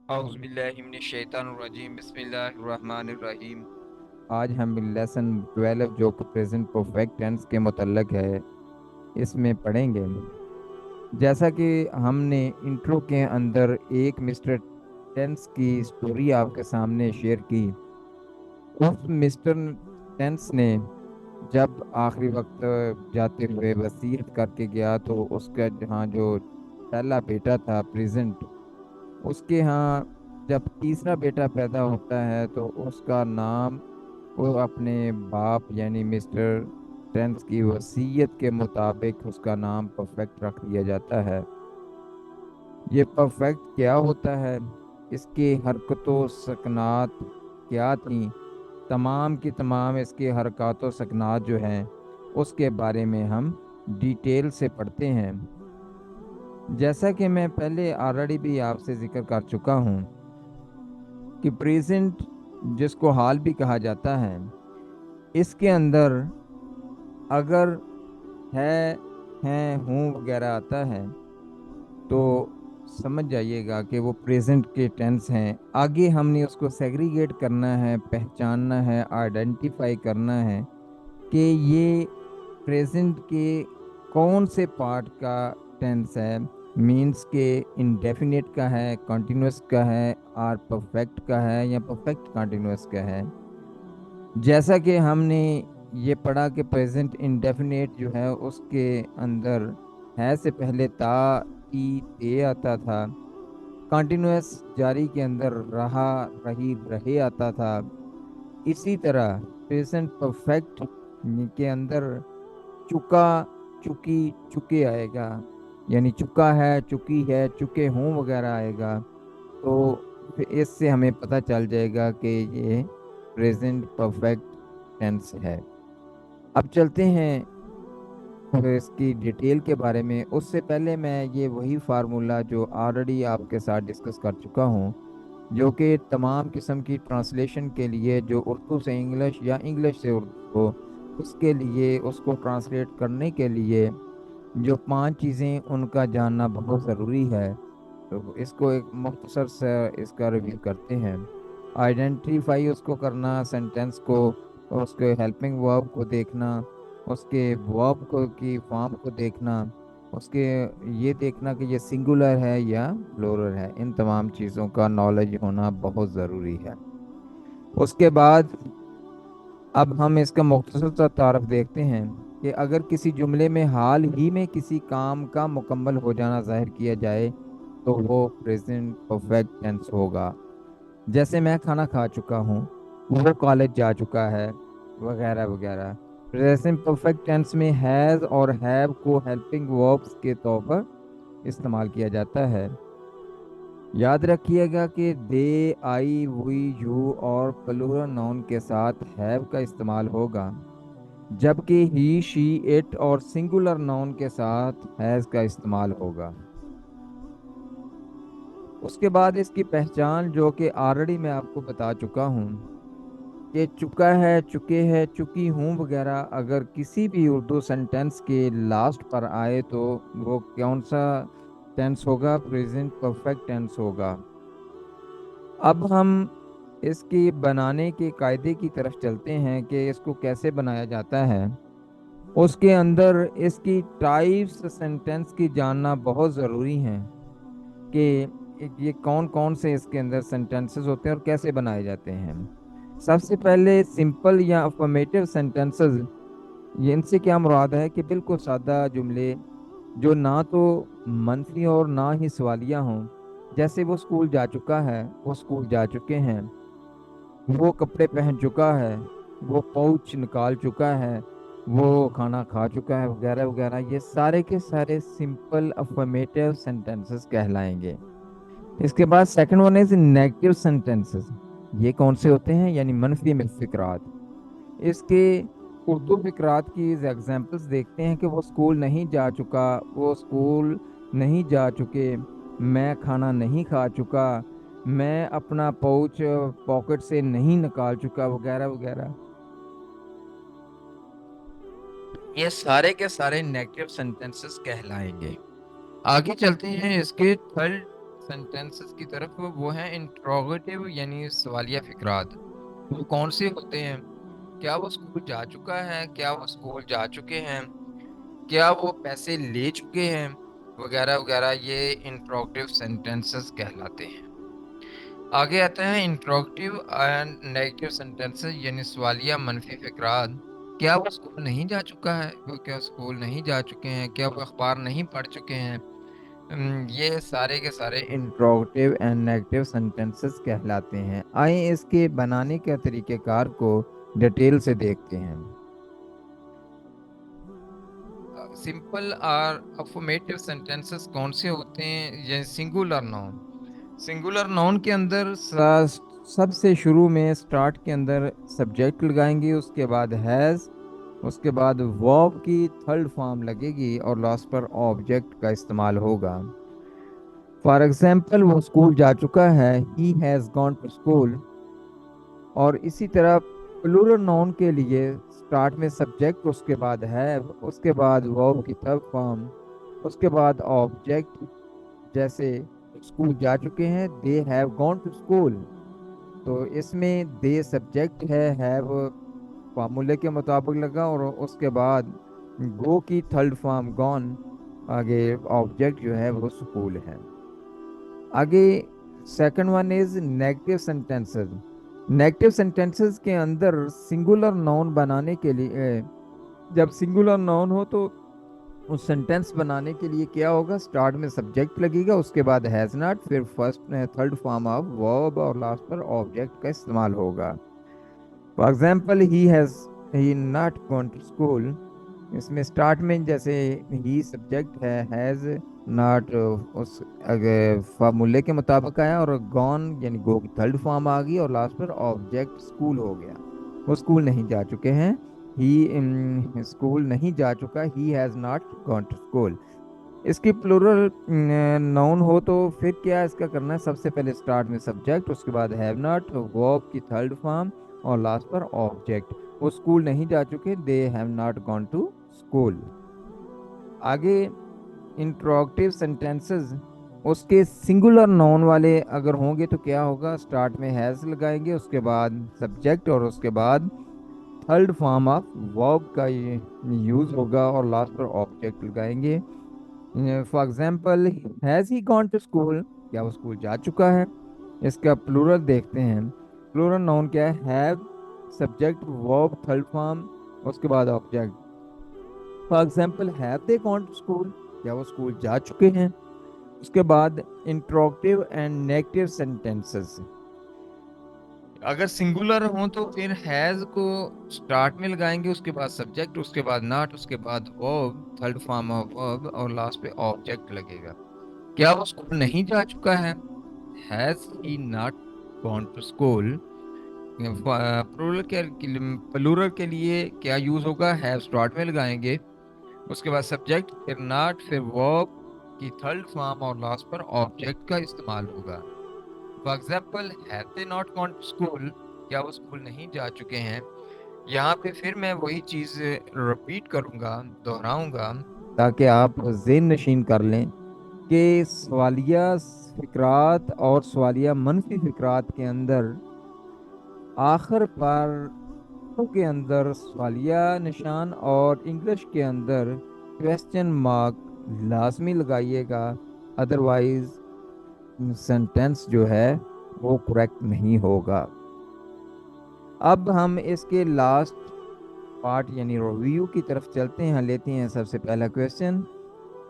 اعوذ باللہ من الشیطان الرجیم بسم اللہ الرحمن الرحیم۔ آج ہم لیسن 12 جو کہ پریزنٹ پرفیکٹ ٹینس کے متعلق ہے اس میں پڑھیں گے۔ جیسا کہ ہم نے انٹرو کے اندر ایک مسٹر ٹینس کی سٹوری آپ کے سامنے شیئر کی، اس مسٹر ٹینس نے جب آخری وقت جاتے ہوئے وصیت کر کے گیا تو اس کا جہاں جو پہلا بیٹا تھا پریزنٹ، اس کے ہاں جب تیسرا بیٹا پیدا ہوتا ہے تو اس کا نام وہ اپنے باپ یعنی مسٹر ٹینس کی وصیت کے مطابق اس کا نام پرفیکٹ رکھ دیا جاتا ہے۔ یہ پرفیکٹ کیا ہوتا ہے، اس کی حرکت و سکنات کیا تھیں، تمام کی تمام اس کی حرکات و سکنات جو ہیں اس کے بارے میں ہم ڈیٹیل سے پڑھتے ہیں۔ جیسا کہ میں پہلے آلریڈی بھی آپ سے ذکر کر چکا ہوں کہ پریزنٹ جس کو حال بھی کہا جاتا ہے، اس کے اندر اگر ہے، ہیں، ہوں وغیرہ آتا ہے تو سمجھ جائیے گا کہ وہ پریزنٹ کے ٹینس ہیں۔ آگے ہم نے اس کو سیگریگیٹ کرنا ہے، پہچاننا ہے، آئیڈینٹیفائی کرنا ہے کہ یہ پریزنٹ کے کون سے پارٹ کا ٹینس ہے، مینس کہ انڈیفینٹ کا ہے، کنٹینیوس کا ہے، اور پرفیکٹ کا ہے یا پرفیکٹ کنٹینیوس کا ہے۔ جیسا کہ ہم نے یہ پڑھا کہ پریزنٹ انڈیفینٹ جو ہے اس کے اندر ہے سے پہلے تا، تی، تے آتا تھا۔ کنٹینیوس جاری کے اندر رہا، رہی، رہے آتا تھا۔ اسی طرح پریزنٹ پرفیکٹ کے اندر چکا، چکی، چکے آئے گا، یعنی چکا ہے، چکی ہے، چکے ہوں وغیرہ آئے گا، تو پھر اس سے ہمیں پتہ چل جائے گا کہ یہ پریزنٹ پرفیکٹ ٹینس ہے۔ اب چلتے ہیں اس کی ڈیٹیل کے بارے میں۔ اس سے پہلے میں یہ وہی فارمولا جو آلریڈی آپ کے ساتھ ڈسکس کر چکا ہوں، جو کہ تمام قسم کی ٹرانسلیشن کے لیے، جو اردو سے انگلش یا انگلش سے اردو، اس کے لیے اس کو ٹرانسلیٹ کرنے کے لیے جو 5 چیزیں ان کا جاننا بہت ضروری ہے، تو اس کو ایک مختصر سے اس کا ریویو کرتے ہیں۔ آئیڈینٹیفائی اس کو کرنا، سینٹینس کو، اس کے ہیلپنگ ورب کو دیکھنا، اس کے ورب کو کی فارم کو دیکھنا، اس کے یہ دیکھنا کہ یہ سنگولر ہے یا پلورل ہے، ان تمام چیزوں کا نالج ہونا بہت ضروری ہے۔ اس کے بعد اب ہم اس کا مختصر سا تعارف دیکھتے ہیں کہ اگر کسی جملے میں حال ہی میں کسی کام کا مکمل ہو جانا ظاہر کیا جائے تو وہ پریزنٹ پرفیکٹ ٹینس ہوگا۔ جیسے میں کھانا کھا چکا ہوں، وہ کالج جا چکا ہے، وغیرہ وغیرہ۔ پریزنٹ پرفیکٹ ٹینس میں ہیز اور ہیو کو ہیلپنگ وربس کے طور پر استعمال کیا جاتا ہے۔ یاد رکھیے گا کہ دے، آئی، وی، یو اور پلورل ناؤن کے ساتھ ہیو کا استعمال ہوگا، جبکہ ہی، شی، اٹ اور سنگولر ناؤن کے ساتھ ہیز کا استعمال ہوگا۔ اس کے بعد اس کی پہچان جو کہ آلریڈی میں آپ کو بتا چکا ہوں کہ چکا ہے، چکے ہے، چکی ہوں وغیرہ اگر کسی بھی اردو سینٹینس کے لاسٹ پر آئے تو وہ کون سا ٹینس ہوگا؟ پریزنٹ پرفیکٹ ٹینس ہوگا۔ اب ہم اس کی بنانے کے قاعدے کی طرف چلتے ہیں کہ اس کو کیسے بنایا جاتا ہے۔ اس کے اندر اس کی ٹائپس سینٹینس کی جاننا بہت ضروری ہیں کہ یہ کون کون سے اس کے اندر سینٹینسز ہوتے ہیں اور کیسے بنائے جاتے ہیں۔ سب سے پہلے سمپل یا افرمیٹیو سینٹینسز، یہ ان سے کیا مراد ہے کہ بالکل سادہ جملے جو نہ تو منفی اور نہ ہی سوالیہ ہوں، جیسے وہ اسکول جا چکا ہے، وہ اسکول جا چکے ہیں، وہ کپڑے پہن چکا ہے، وہ پاؤچ نکال چکا ہے، وہ کھانا کھا چکا ہے، وغیرہ وغیرہ۔ یہ سارے کے سارے سمپل افرمیٹیو سینٹینسز کہلائیں گے۔ اس کے بعد second one is negative sentences. یہ کون سے ہوتے ہیں؟ یعنی منفی فقرات۔ اس کے اردو فقرات کی ایگزامپلس دیکھتے ہیں کہ وہ اسکول نہیں جا چکا، وہ اسکول نہیں جا چکے، میں کھانا نہیں کھا چکا، میں اپنا پاؤچ پاکٹ سے نہیں نکال چکا، وغیرہ وغیرہ۔ یہ سارے کے سارے نیگیٹو سینٹینسز کہلائیں گے۔ آگے چلتے ہیں اس کے تھرڈ سینٹینسز کی طرف، وہ ہیں انٹروگیٹو یعنی سوالیہ فقرات۔ وہ کون سے ہوتے ہیں؟ کیا وہ اسکول جا چکا ہے، کیا وہ اسکول جا چکے ہیں، کیا وہ پیسے لے چکے ہیں، وغیرہ وغیرہ، یہ انٹروگیٹو سینٹینسز کہلاتے ہیں۔ آگے آتے ہیں انٹروگیٹو اینڈ نیگیٹو سینٹینسز یعنی سوالیہ منفی فقرات۔ کیا وہ اسکول نہیں جا چکا ہے، وہ کیا اسکول نہیں جا چکے ہیں، کیا وہ اخبار نہیں پڑھ چکے ہیں، یہ سارے کے سارے انٹروگیٹو اینڈ نیگیٹو سینٹینسز کہلاتے ہیں۔ آئیں اس کے بنانے کے طریقہ کار کو ڈیٹیل سے دیکھتے ہیں۔ سمپل اور افرمیٹو سینٹینسز کون سے ہوتے ہیں؟ یہ سنگولر ناؤن۔ سنگولر ناؤن کے اندر سب سے شروع میں سٹارٹ کے اندر سبجیکٹ لگائیں گے، اس کے بعد ہیز، اس کے بعد ورب کی تھرڈ فارم لگے گی اور لاسٹ پر آبجیکٹ کا استعمال ہوگا۔ فار ایگزامپل وہ اسکول جا چکا ہے، he has gone to school. اور اسی طرح پلورل ناؤن کے لیے سٹارٹ میں سبجیکٹ، اس کے بعد ہیو، اس کے بعد ورب کی تھرڈ فارم، اس کے بعد آبجیکٹ، جیسے اسکول جا چکے ہیں they have gone to school, تو اس میں دے سبجیکٹ ہے، ہیو فارمولے کے مطابق لگا اور اس کے بعد گو کی تھرڈ فارم گون، آگے آبجیکٹ جو ہے وہ اسکول ہے۔ آگے second one is negative sentences. Negative sentences کے اندر سنگولر ناؤن بنانے کے لیے، جب سنگولر ناؤن ہو تو اس سینٹینس بنانے کے لیے کیا ہوگا؟ سٹارٹ میں سبجیکٹ لگے گا، اس کے بعد ہیز ناٹ، پھر first third form of verb اور لاسٹ پر آبجیکٹ کا استعمال ہوگا۔ For example he not gone to school, اس میں سٹارٹ میں جیسے ہی سبجیکٹ ہے، ہیز ناٹ اس فارمولے کے مطابق آیا اور گون یعنی گو کی تھرڈ فارم آ گئی اور لاسٹ پر آبجیکٹ اسکول ہو گیا۔ وہ اسکول نہیں جا چکے ہیں، ہی اسکول نہیں جا چکا، he has not gone to school. اس کی پلورل ناؤن ہو تو پھر کیا اس کا کرنا ہے؟ سب سے پہلے سٹارٹ میں سبجیکٹ، اس کے بعد ہیو ناٹ، ورب کی تھرڈ فارم اور لاسٹ پر آبجیکٹ۔ وہ اسکول نہیں جا چکے، they have not gone to school. آگے انٹروگیٹو سینٹینسز، اس کے سنگولر ناؤن والے اگر ہوں گے تو کیا ہوگا؟ سٹارٹ میں ہیز لگائیں گے، اس کے بعد سبجیکٹ اور اس کے بعد تھرڈ فارم آف ورب کا یوز ہوگا اور لاسٹ پر آبجیکٹ لگائیں گے۔ For example has he gone to school, کیا وہ اسکول جا چکا ہے؟ اس کا پلورل دیکھتے ہیں۔ پلورل ناؤن کیا ہے؟ Have subject verb third form اس کے بعد object. For example have they gone to school, کیا وہ اسکول جا چکے ہیں؟ اس کے بعد انٹروگیٹو اینڈ نیگیٹو سینٹینسز، اگر سنگولر ہوں تو پھر ہیز کو سٹارٹ میں لگائیں گے، اس کے بعد سبجیکٹ، اس کے بعد ناٹ، اس کے بعد ورب تھرڈ فارم آف ورب اور لاسٹ پہ آبجیکٹ لگے گا۔ کیا وہ اسکول نہیں جا چکا ہے؟ Has he not gone to school. Plural کے لیے کیا یوز ہوگا؟ ہیو سٹارٹ میں لگائیں گے، اس کے بعد سبجیکٹ، پھر ناٹ، پھر ورب کی تھرڈ فارم اور لاسٹ پر آبجیکٹ کا استعمال ہوگا۔ For example have they not gone to school, کیا وہ اسکول نہیں جا چکے ہیں؟ یہاں پہ پھر میں وہی چیز رپیٹ کروں گا، دہراؤں گا تاکہ آپ ذہن نشین کر لیں کہ سوالیہ فقرات اور سوالیہ منفی فقرات کے اندر آخر پر کے اندر سوالیہ نشان اور انگلش کے اندر کویسچن مارک لازمی لگائیے گا، ادروائز سینٹینس جو ہے وہ کریکٹ نہیں ہوگا۔ اب ہم اس کے لاسٹ پارٹ یعنی ریویو کی طرف چلتے ہیں، لیتے ہیں سب سے پہلا کویسچن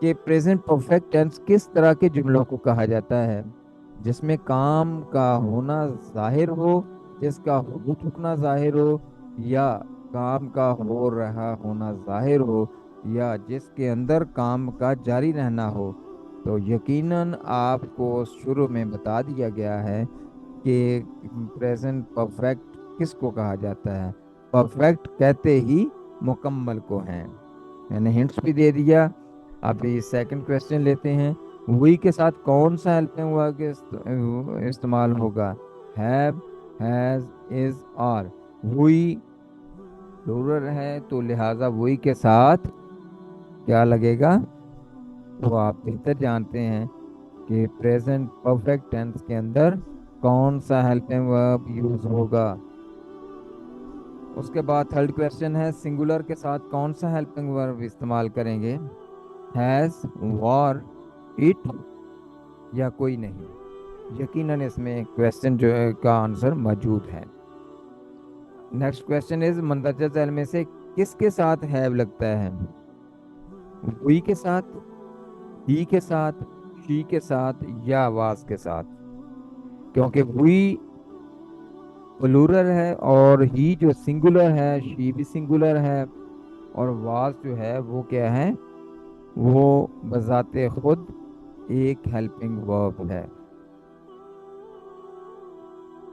کہ پریزنٹ پرفیکٹ ٹینس کس طرح کے جملوں کو کہا جاتا ہے؟ جس میں کام کا ہونا ظاہر ہو، جس کا ہو چکنا ظاہر ہو، یا کام کا ہو رہا ہونا ظاہر ہو، یا جس کے اندر کام کا جاری رہنا ہو۔ تو یقیناً آپ کو شروع میں بتا دیا گیا ہے کہ پریزنٹ پرفیکٹ کس کو کہا جاتا ہے؟ پرفیکٹ کہتے ہی مکمل کو ہیں، میں نے ہنٹس بھی دے دیا۔ ابھی سیکنڈ کویسچن لیتے ہیں، وہی کے ساتھ کون سا ہیلپنگ ورب استعمال ہوگا؟ Have, has, is, are. وہی پلورل ہے تو لہٰذا وہی کے ساتھ کیا لگے گا؟ وہ آپ بہتر جانتے ہیں کہ پریزنٹ پرفیکٹ ٹینس کے اندر کون سا ہیلپنگ ورب یوز ہوگا. اس کے بعد تھرڈ کویشچن ہے سنگولر کے ساتھ کون سا ہیلپنگ ورب استعمال کریں گے؟ ہیز، وار، اٹ یا کوئی نہیں. یقیناً اس میں کویشچن جو ہے کا آنسر موجود ہے. نیکسٹ کویشچن از مندرجہ ذیل میں سے کس کے ساتھ ہیو لگتا ہے؟ وی کے ساتھ، ہی کے ساتھ، شی کے ساتھ یا واز کے ساتھ. کیونکہ وی پلورل ہے اور ہی جو سنگولر ہے، شی بھی سنگولر ہے، اور واز جو ہے وہ کیا ہے؟ وہ بذات خود ایک ہیلپنگ ورب ہے.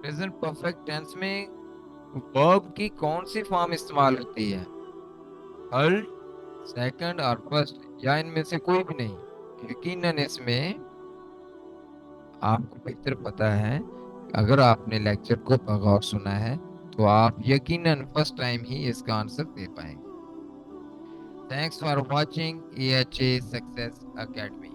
پریزنٹ پرفیکٹ ٹینس میں ورب کی کون سی فارم استعمال ہوتی ہے؟ تھرڈ، سیکنڈ اور فرسٹ یا ان میں سے کوئی بھی نہیں. یقیناً اس میں آپ کو بہتر پتا ہے. اگر آپ نے لیکچر کو بغور سنا ہے تو آپ یقیناً فرسٹ ٹائم ہی اس کا آنسر دے پائیں گے. Thanks for watching EHA success academy.